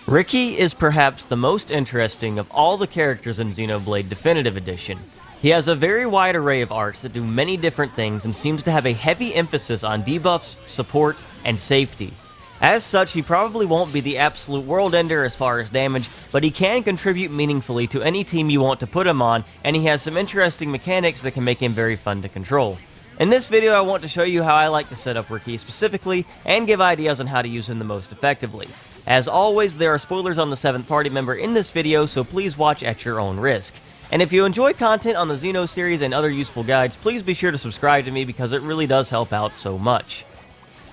Riki is perhaps the most interesting of all the characters in Xenoblade Definitive Edition. He has a very wide array of arts that do many different things and seems to have a heavy emphasis on debuffs, support, and safety. As such, he probably won't be the absolute world ender as far as damage, but he can contribute meaningfully to any team you want to put him on, and he has some interesting mechanics that can make him very fun to control. In this video, I want to show you how I like to set up Riki specifically, and give ideas on how to use him the most effectively. As always, there are spoilers on the 7th party member in this video, so please watch at your own risk. And if you enjoy content on the Xeno series and other useful guides, please be sure to subscribe to me because it really does help out so much.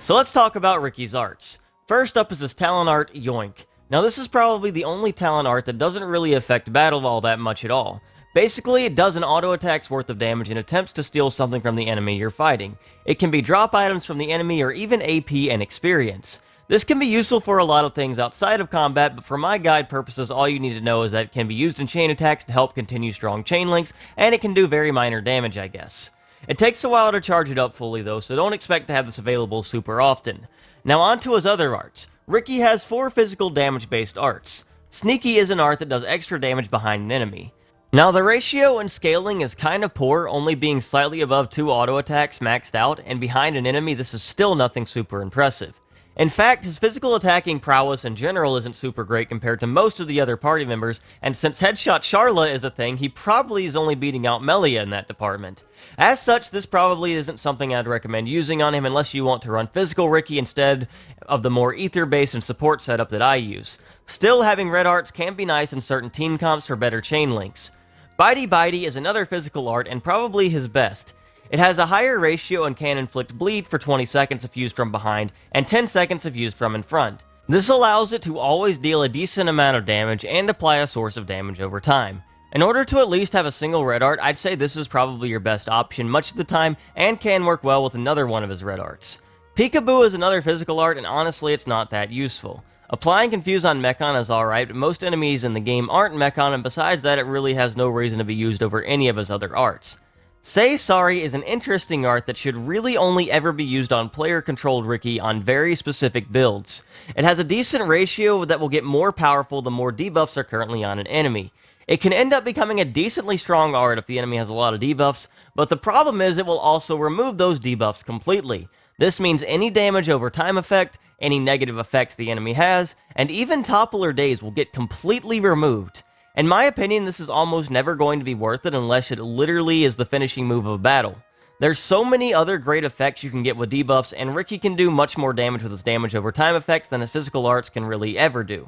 So let's talk about Riki's arts. First up is his talent art, Yoink. Now this is probably the only talent art that doesn't really affect battle all that much at all. Basically, it does an auto attack's worth of damage and attempts to steal something from the enemy you're fighting. It can be drop items from the enemy or even AP and experience. This can be useful for a lot of things outside of combat, but for my guide purposes, all you need to know is that it can be used in chain attacks to help continue strong chain links, and it can do very minor damage, I guess. It takes a while to charge it up fully though, so don't expect to have this available super often. Now on to his other arts. Riki has 4 physical damage-based arts. Sneaky is an art that does extra damage behind an enemy. Now the ratio and scaling is kind of poor, only being slightly above 2 auto attacks maxed out, and behind an enemy this is still nothing super impressive. In fact, his physical attacking prowess in general isn't super great compared to most of the other party members, and since Headshot Charla is a thing, he probably is only beating out Melia in that department. As such, this probably isn't something I'd recommend using on him unless you want to run physical Riki instead of the more ether-based and support setup that I use. Still, having red arts can be nice in certain team comps for better chain links. Bitey Bitey is another physical art and probably his best. It has a higher ratio and can inflict bleed for 20 seconds if used from behind, and 10 seconds if used from in front. This allows it to always deal a decent amount of damage and apply a source of damage over time. In order to at least have a single red art, I'd say this is probably your best option much of the time, and can work well with another one of his red arts. Peekaboo is another physical art, and honestly it's not that useful. Applying Confuse on Mechon is alright, but most enemies in the game aren't Mechon, and besides that it really has no reason to be used over any of his other arts. Say Sorry is an interesting art that should really only ever be used on player-controlled Riki on very specific builds. It has a decent ratio that will get more powerful the more debuffs are currently on an enemy. It can end up becoming a decently strong art if the enemy has a lot of debuffs, but the problem is it will also remove those debuffs completely. This means any damage over time effect, any negative effects the enemy has, and even Toppler Days will get completely removed. In my opinion, this is almost never going to be worth it unless it literally is the finishing move of a battle. There's so many other great effects you can get with debuffs, and Riki can do much more damage with his damage over time effects than his physical arts can really ever do.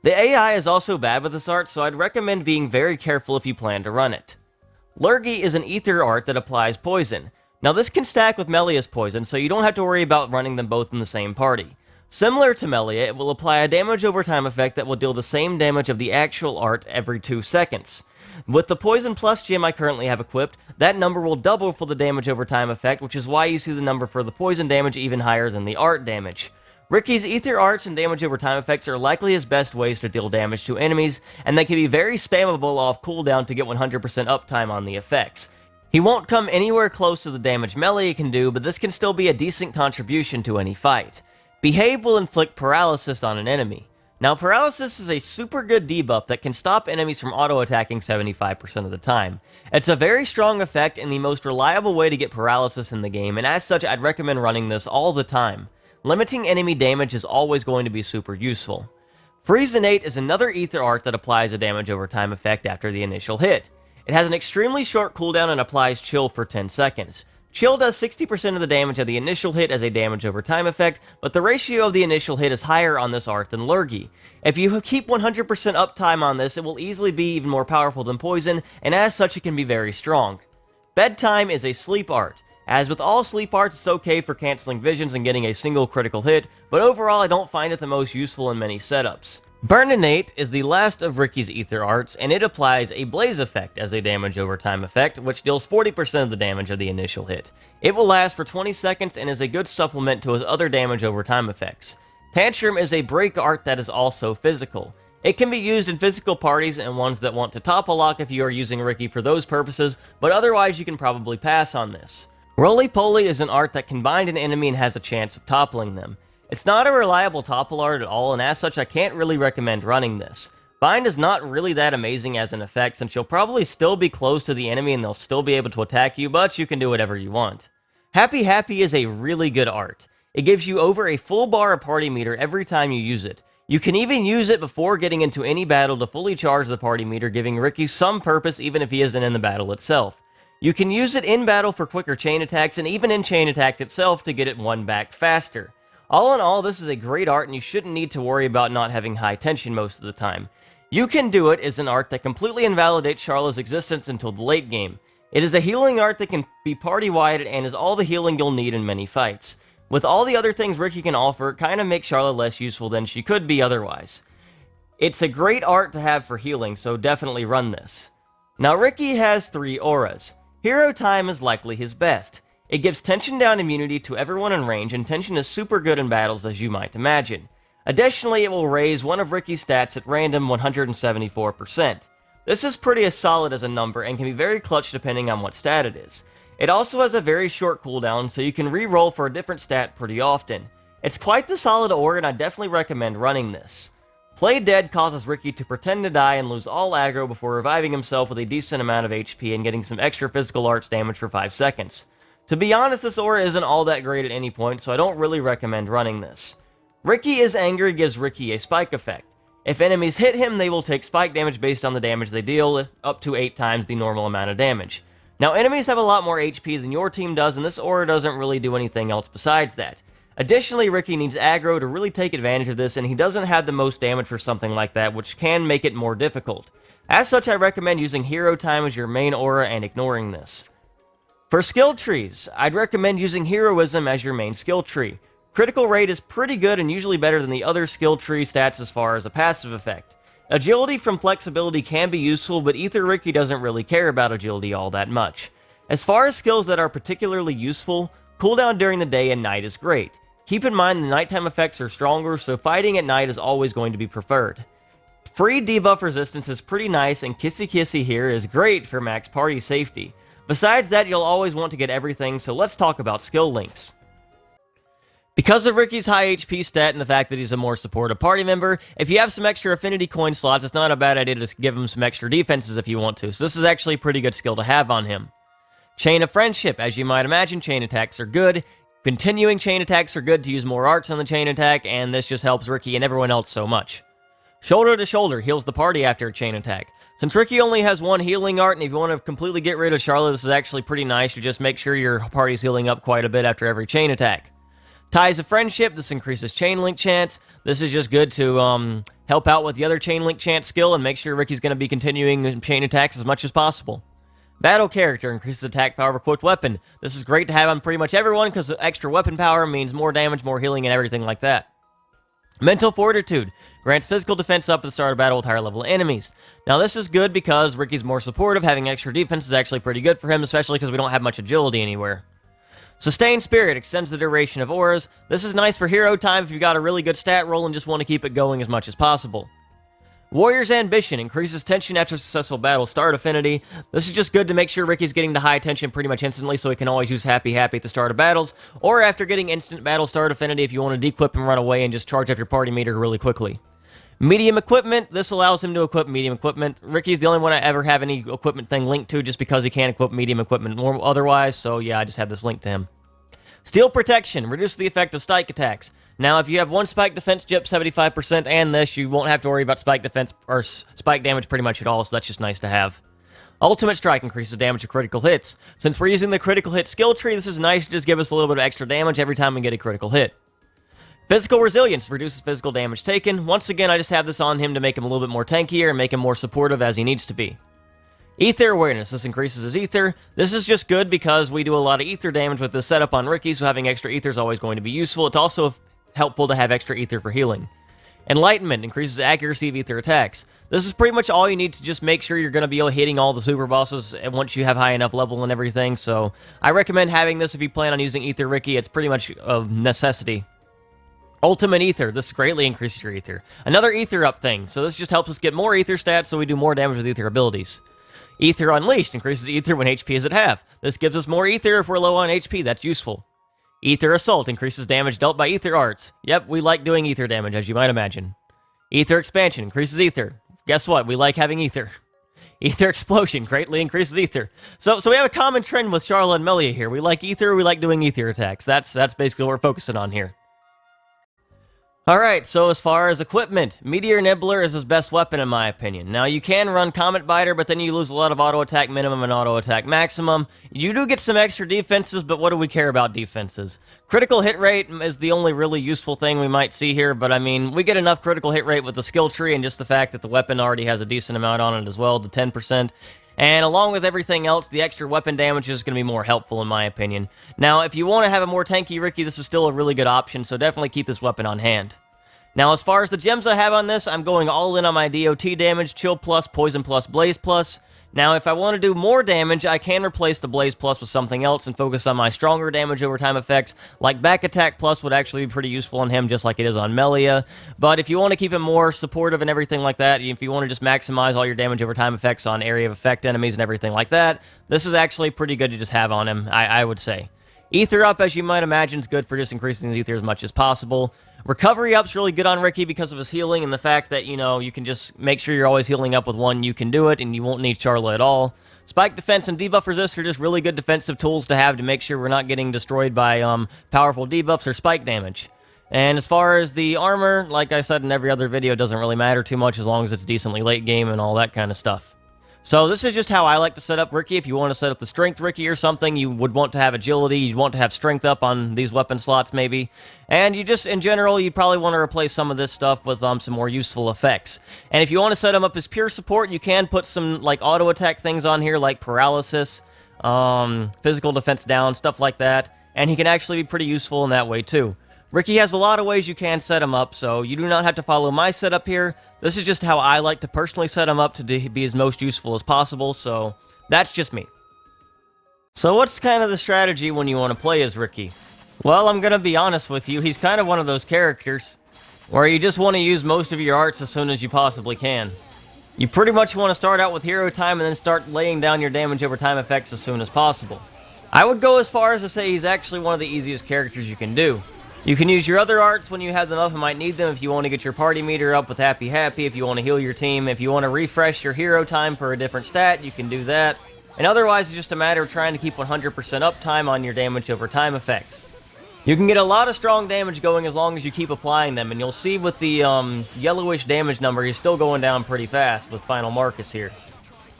The AI is also bad with this art, so I'd recommend being very careful if you plan to run it. Lurgi is an ether art that applies poison. Now this can stack with Melia's poison, so you don't have to worry about running them both in the same party. Similar to Melia, it will apply a damage over time effect that will deal the same damage of the actual art every 2 seconds. With the Poison Plus gem I currently have equipped, that number will double for the damage over time effect, which is why you see the number for the poison damage even higher than the art damage. Riki's ether arts and damage over time effects are likely his best ways to deal damage to enemies, and they can be very spammable off cooldown to get 100% uptime on the effects. He won't come anywhere close to the damage Melia can do, but this can still be a decent contribution to any fight. Behave will inflict paralysis on an enemy. Now paralysis is a super good debuff that can stop enemies from auto-attacking 75% of the time. It's a very strong effect and the most reliable way to get paralysis in the game, and as such I'd recommend running this all the time. Limiting enemy damage is always going to be super useful. Freezinate is another ether art that applies a damage over time effect after the initial hit. It has an extremely short cooldown and applies chill for 10 seconds. Chill does 60% of the damage of the initial hit as a damage over time effect, but the ratio of the initial hit is higher on this art than Lurgi. If you keep 100% uptime on this, it will easily be even more powerful than Poison, and as such it can be very strong. Bedtime is a sleep art. As with all sleep arts, it's okay for canceling visions and getting a single critical hit, but overall I don't find it the most useful in many setups. Burninate is the last of Riki's ether arts, and it applies a blaze effect as a damage over time effect, which deals 40% of the damage of the initial hit. It will last for 20 seconds and is a good supplement to his other damage over time effects. Tantrum is a break art that is also physical. It can be used in physical parties and ones that want to topple lock if you are using Riki for those purposes, but otherwise you can probably pass on this. Roly Poly is an art that can bind an enemy and has a chance of toppling them. It's not a reliable topple art at all, and as such I can't really recommend running this. Bind is not really that amazing as an effect, since you'll probably still be close to the enemy and they'll still be able to attack you, but you can do whatever you want. Happy Happy is a really good art. It gives you over a full bar of party meter every time you use it. You can even use it before getting into any battle to fully charge the party meter, giving Riki some purpose even if he isn't in the battle itself. You can use it in battle for quicker chain attacks, and even in chain attacks itself to get it one back faster. All in all, this is a great art, and you shouldn't need to worry about not having high tension most of the time. You Can Do It is an art that completely invalidates Charlotte's existence until the late game. It is a healing art that can be party-wide and is all the healing you'll need in many fights. With all the other things Riki can offer, it kind of makes Charlotte less useful than she could be otherwise. It's a great art to have for healing, so definitely run this. Now Riki has 3 auras. Hero Time is likely his best. It gives tension down immunity to everyone in range, and tension is super good in battles as you might imagine. Additionally, it will raise one of Riki's stats at random 174%. This is pretty solid as a number and can be very clutch depending on what stat it is. It also has a very short cooldown, so you can re-roll for a different stat pretty often. It's quite the solid aura, and I definitely recommend running this. Play Dead causes Riki to pretend to die and lose all aggro before reviving himself with a decent amount of HP and getting some extra physical arts damage for 5 seconds. To be honest, this aura isn't all that great at any point, so I don't really recommend running this. Riki is Angry gives Riki a spike effect. If enemies hit him, they will take spike damage based on the damage they deal, up to 8 times the normal amount of damage. Now, enemies have a lot more HP than your team does, and this aura doesn't really do anything else besides that. Additionally, Riki needs aggro to really take advantage of this, and he doesn't have the most damage for something like that, which can make it more difficult. As such, I recommend using Hero Time as your main aura and ignoring this. For skill trees, I'd recommend using Heroism as your main skill tree. Critical rate is pretty good and usually better than the other skill tree stats as far as a passive effect. Agility from flexibility can be useful, but Ether Riki doesn't really care about agility all that much. As far as skills that are particularly useful, cooldown during the day and night is great. Keep in mind the nighttime effects are stronger, so fighting at night is always going to be preferred. Free debuff resistance is pretty nice, and Kissy Kissy here is great for max party safety. Besides that, you'll always want to get everything, so let's talk about skill links. Because of Riki's high HP stat and the fact that he's a more supportive party member, if you have some extra affinity coin slots, it's not a bad idea to just give him some extra defenses if you want to, so this is actually a pretty good skill to have on him. Chain of Friendship. As you might imagine, chain attacks are good. Continuing chain attacks are good to use more arts on the chain attack, and this just helps Riki and everyone else so much. Shoulder to Shoulder heals the party after a chain attack. Since Riki only has one healing art, and if you want to completely get rid of Charlotte, this is actually pretty nice. You just make sure your party's healing up quite a bit after every chain attack. Ties of Friendship, this increases chain link chance. This is just good to help out with the other chain link chance skill and make sure Riki's going to be continuing chain attacks as much as possible. Battle Character increases attack power of equipped weapon. This is great to have on pretty much everyone because extra weapon power means more damage, more healing, and everything like that. Mental Fortitude grants physical defense up at the start of battle with higher level enemies. Now this is good because Riki's more supportive. Having extra defense is actually pretty good for him, especially because we don't have much agility anywhere. Sustained Spirit extends the duration of auras. This is nice for hero time if you've got a really good stat roll and just want to keep it going as much as possible. Warrior's Ambition increases tension after successful battle start affinity. This is just good to make sure Riki's getting to high tension pretty much instantly so he can always use Happy Happy at the start of battles, or after getting instant battle start affinity if you want to dequip and run away and just charge up your party meter really quickly. Medium Equipment, this allows him to equip medium equipment. Riki's the only one I ever have any equipment thing linked to just because he can't equip medium equipment otherwise, so yeah, I just have this linked to him. Steel Protection, reduces the effect of spike attacks. Now, if you have one spike defense, jip 75%, and this, you won't have to worry about spike defense or spike damage pretty much at all, so that's just nice to have. Ultimate Strike increases damage to critical hits. Since we're using the critical hit skill tree, this is nice to just give us a little bit of extra damage every time we get a critical hit. Physical Resilience reduces physical damage taken. Once again, I just have this on him to make him a little bit more tankier and make him more supportive as he needs to be. Ether Awareness, this increases his ether. This is just good because we do a lot of ether damage with this setup on Riki, so having extra ether is always going to be useful. It's also helpful to have extra ether for healing. Enlightenment increases accuracy of ether attacks. This is pretty much all you need to just make sure you're going to be hitting all the super bosses once you have high enough level and everything, so I recommend having this if you plan on using Ether Riki. It's pretty much a necessity. Ultimate Ether, this greatly increases your ether. Another ether up thing, so this just helps us get more ether stats so we do more damage with ether abilities. Ether Unleashed increases ether when HP is at half. This gives us more ether if we're low on HP, that's useful. Ether Assault increases damage dealt by Ether Arts. Yep, we like doing Ether damage, as you might imagine. Ether Expansion increases Ether. Guess what? We like having Ether. Ether Explosion greatly increases Ether. So we have a common trend with Charlotte and Melia here. We like Ether, we like doing Ether attacks. That's basically what we're focusing on here. Alright, so as far as equipment, Meteor Nibbler is his best weapon in my opinion. Now, you can run Comet Biter, but then you lose a lot of auto attack minimum and auto attack maximum. You do get some extra defenses, but what do we care about defenses? Critical hit rate is the only really useful thing we might see here, but I mean, we get enough critical hit rate with the skill tree and just the fact that the weapon already has a decent amount on it as well, to 10%. And along with everything else, the extra weapon damage is going to be more helpful in my opinion. Now, if you want to have a more tanky Riki, this is still a really good option, so definitely keep this weapon on hand. Now, as far as the gems I have on this, I'm going all in on my DOT damage, Chill Plus, Poison Plus, Blaze Plus. Now, if I want to do more damage, I can replace the Blaze Plus with something else and focus on my stronger damage over time effects, like Back Attack Plus would actually be pretty useful on him, just like it is on Melia. But if you want to keep him more supportive and everything like that, if you want to just maximize all your damage over time effects on area of effect enemies and everything like that, this is actually pretty good to just have on him, I would say. Ether Up, as you might imagine, is good for just increasing his Ether as much as possible. Recovery Up's really good on Riki because of his healing and the fact that, you know, you can just make sure you're always healing up with one, you can do it, and you won't need Charla at all. Spike Defense and Debuff Resist are just really good defensive tools to have to make sure we're not getting destroyed by powerful debuffs or spike damage. And as far as the armor, like I said in every other video, it doesn't really matter too much as long as it's decently late game and all that kind of stuff. So this is just how I like to set up Riki. If you want to set up the Strength Riki or something, you would want to have Agility, you'd want to have Strength up on these weapon slots maybe. And you just, in general, you probably want to replace some of this stuff with some more useful effects. And if you want to set them up as pure support, you can put some like auto attack things on here like Paralysis, Physical Defense Down, stuff like that. And he can actually be pretty useful in that way too. Riki has a lot of ways you can set him up, so you do not have to follow my setup here. This is just how I like to personally set him up to be as most useful as possible, so that's just me. So what's kind of the strategy when you want to play as Riki? Well, I'm going to be honest with you, he's kind of one of those characters where you just want to use most of your arts as soon as you possibly can. You pretty much want to start out with hero time and then start laying down your damage over time effects as soon as possible. I would go as far as to say he's actually one of the easiest characters you can do. You can use your other arts when you have them up and might need them if you want to get your party meter up with Happy Happy, if you want to heal your team, if you want to refresh your hero time for a different stat, you can do that. And otherwise, it's just a matter of trying to keep 100% uptime on your damage over time effects. You can get a lot of strong damage going as long as you keep applying them, and you'll see with the yellowish damage number, he's still going down pretty fast with Final Marcus here.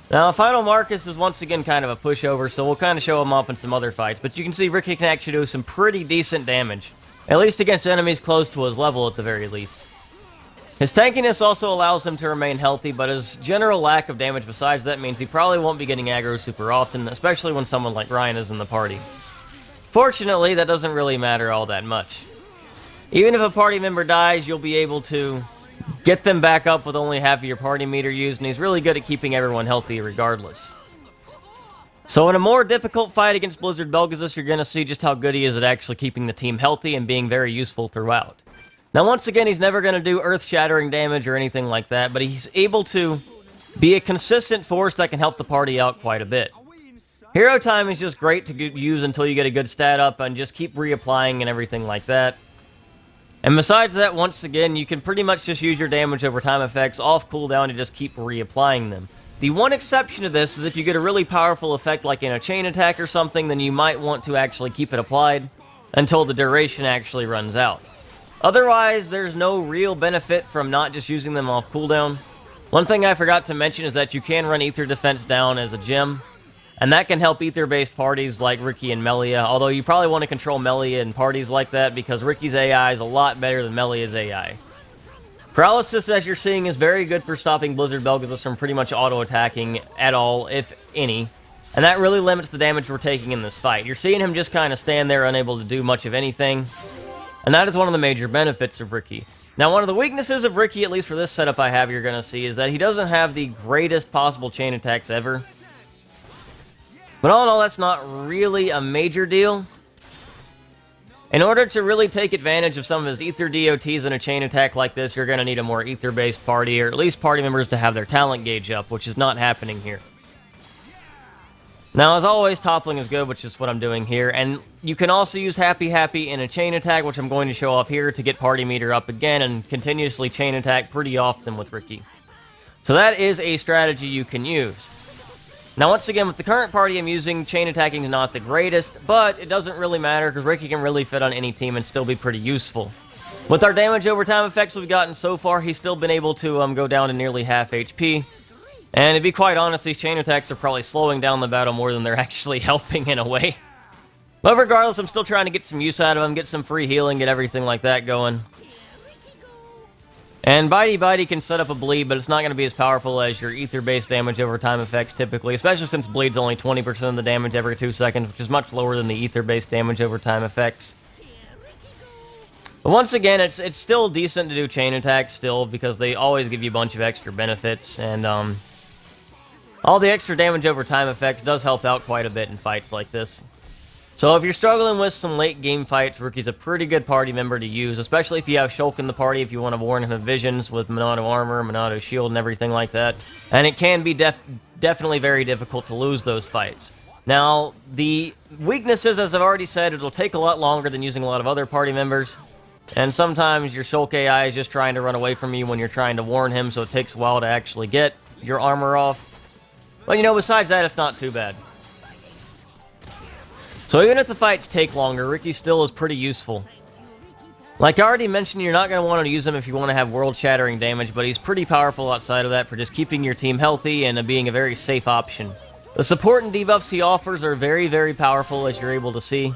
Now, Final Marcus is once again kind of a pushover, so we'll kind of show him off in some other fights, but you can see Riki can actually do some pretty decent damage. At least against enemies close to his level at the very least. His tankiness also allows him to remain healthy, but his general lack of damage besides that means he probably won't be getting aggro super often, especially when someone like Ryan is in the party. Fortunately, that doesn't really matter all that much. Even if a party member dies, you'll be able to get them back up with only half of your party meter used, and he's really good at keeping everyone healthy regardless. So in a more difficult fight against Blizzard Belgasus, you're going to see just how good he is at actually keeping the team healthy and being very useful throughout. Now once again, he's never going to do earth-shattering damage or anything like that, but he's able to be a consistent force that can help the party out quite a bit. Hero time is just great to use until you get a good stat up and just keep reapplying and everything like that. And besides that, once again, you can pretty much just use your damage over time effects off cooldown to just keep reapplying them. The one exception to this is if you get a really powerful effect like in a chain attack or something, then you might want to actually keep it applied until the duration actually runs out. Otherwise, there's no real benefit from not just using them off cooldown. One thing I forgot to mention is that you can run Ether Defense down as a gem, and that can help Ether-based parties like Riki and Melia, although you probably want to control Melia in parties like that because Riki's AI is a lot better than Melia's AI. Paralysis, as you're seeing, is very good for stopping Blizzard Belgasus from pretty much auto-attacking at all, if any. And that really limits the damage we're taking in this fight. You're seeing him just kind of stand there unable to do much of anything. And that is one of the major benefits of Riki. Now, one of the weaknesses of Riki, at least for this setup I have you're going to see, is that he doesn't have the greatest possible chain attacks ever. But all in all, that's not really a major deal. In order to really take advantage of some of his Ether DOTs in a chain attack like this, you're going to need a more Ether-based party, or at least party members to have their talent gauge up, which is not happening here. Now, as always, toppling is good, which is what I'm doing here, and you can also use Happy Happy in a chain attack, which I'm going to show off here to get party meter up again and continuously chain attack pretty often with Riki. So that is a strategy you can use. Now, once again, with the current party I'm using, chain attacking is not the greatest, but it doesn't really matter because Riki can really fit on any team and still be pretty useful. With our damage over time effects we've gotten so far, he's still been able to go down to nearly half HP. And to be quite honest, these chain attacks are probably slowing down the battle more than they're actually helping in a way. But regardless, I'm still trying to get some use out of them, get some free healing, get everything like that going. And Bitey can set up a bleed, but it's not going to be as powerful as your ether-based damage over time effects typically, especially since bleed's only 20% of the damage every 2 seconds, which is much lower than the ether-based damage over time effects. But once again, it's still decent to do chain attacks still, because they always give you a bunch of extra benefits, and all the extra damage over time effects does help out quite a bit in fights like this. So if you're struggling with some late game fights, Riki's a pretty good party member to use, especially if you have Shulk in the party, if you want to warn him of visions with Monado armor, Monado shield, and everything like that. And it can be definitely very difficult to lose those fights. Now, the weaknesses, as I've already said, it'll take a lot longer than using a lot of other party members. And sometimes your Shulk AI is just trying to run away from you when you're trying to warn him, so it takes a while to actually get your armor off. But, you know, besides that, it's not too bad. So even if the fights take longer, Riki still is pretty useful. Like I already mentioned, you're not going to want to use him if you want to have world-shattering damage, but he's pretty powerful outside of that for just keeping your team healthy and being a very safe option. The support and debuffs he offers are very, very powerful, as you're able to see.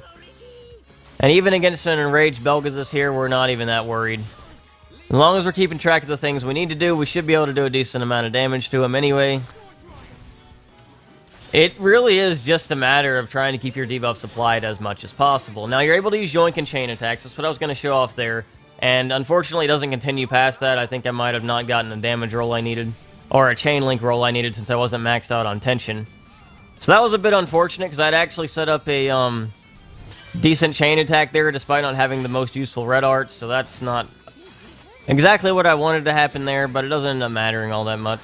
And even against an enraged Belgazis here, we're not even that worried. As long as we're keeping track of the things we need to do, we should be able to do a decent amount of damage to him anyway. It really is just a matter of trying to keep your debuffs applied as much as possible. Now, you're able to use Yoink and Chain attacks. That's what I was going to show off there. And unfortunately, it doesn't continue past that. I think I might have not gotten a damage roll I needed. Or a chain link roll I needed since I wasn't maxed out on tension. So that was a bit unfortunate because I'd actually set up a decent chain attack there despite not having the most useful red arts. So that's not exactly what I wanted to happen there, but it doesn't end up mattering all that much.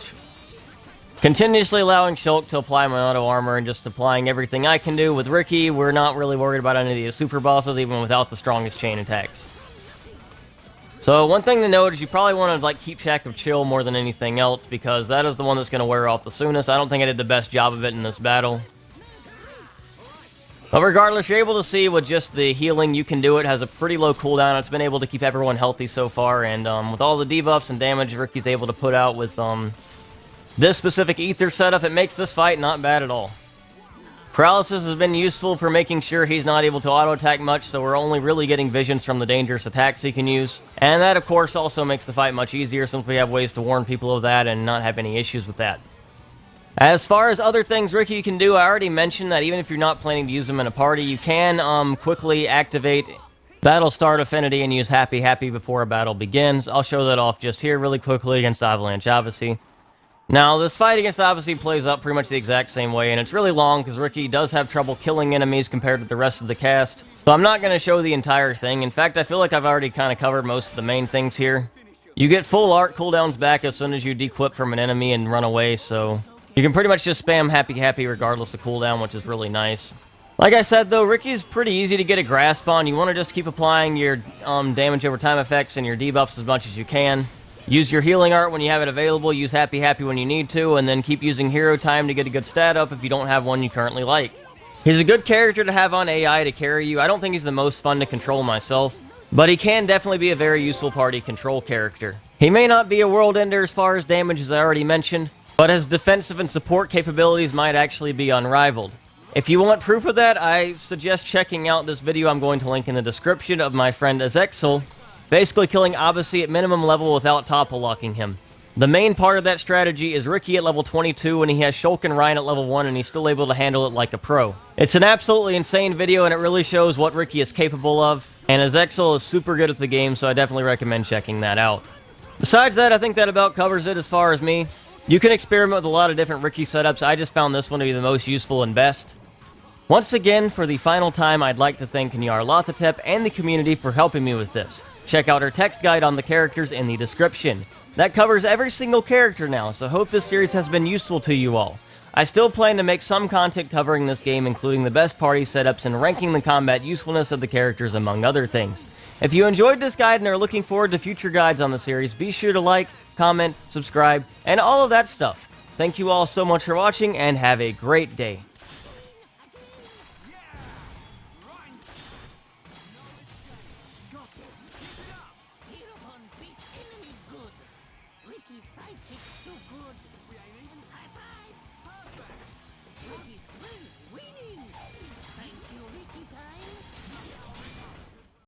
Continuously allowing Shulk to apply my auto armor and just applying everything I can do. With Riki, we're not really worried about any of these super bosses, even without the strongest chain attacks. So one thing to note is you probably want to keep track of Chill more than anything else, because that is the one that's going to wear off the soonest. I don't think I did the best job of it in this battle. But regardless, you're able to see with just the healing you can do it. Has a pretty low cooldown. It's been able to keep everyone healthy so far, and with all the debuffs and damage Riki's able to put out with this specific ether setup, it makes this fight not bad at all. Paralysis has been useful for making sure he's not able to auto-attack much, so we're only really getting visions from the dangerous attacks he can use. And that, of course, also makes the fight much easier since we have ways to warn people of that and not have any issues with that. As far as other things Riki can do, I already mentioned that even if you're not planning to use him in a party, you can quickly activate Battle Start Affinity and use Happy Happy before a battle begins. I'll show that off just here really quickly against Avalanche Odyssey. Now, this fight against Odyssey plays out pretty much the exact same way, and it's really long because Riki does have trouble killing enemies compared to the rest of the cast. So I'm not going to show the entire thing. In fact, I feel like I've already kind of covered most of the main things here. You get full art cooldowns back as soon as you dequip from an enemy and run away, so you can pretty much just spam Happy Happy regardless of cooldown, which is really nice. Like I said, though, Riki's pretty easy to get a grasp on. You want to just keep applying your damage over time effects and your debuffs as much as you can. Use your healing art when you have it available, use Happy Happy when you need to, and then keep using hero time to get a good stat up if you don't have one you currently like. He's a good character to have on AI to carry you. I don't think he's the most fun to control myself, but he can definitely be a very useful party control character. He may not be a world ender as far as damage as I already mentioned, but his defensive and support capabilities might actually be unrivaled. If you want proof of that, I suggest checking out this video I'm going to link in the description of my friend Azexel, basically killing Odyssey at minimum level without topple locking him. The main part of that strategy is Riki at level 22 and he has Shulk and Ryan at level 1 and he's still able to handle it like a pro. It's an absolutely insane video and it really shows what Riki is capable of, and Azexel is super good at the game, so I definitely recommend checking that out. Besides that, I think that about covers it as far as me. You can experiment with a lot of different Riki setups. I just found this one to be the most useful and best. Once again, for the final time, I'd like to thank Nyarlathotep and the community for helping me with this. Check out our text guide on the characters in the description. That covers every single character now, so hope this series has been useful to you all. I still plan to make some content covering this game, including the best party setups and ranking the combat usefulness of the characters, among other things. If you enjoyed this guide and are looking forward to future guides on the series, be sure to like, comment, subscribe, and all of that stuff. Thank you all so much for watching, and have a great day.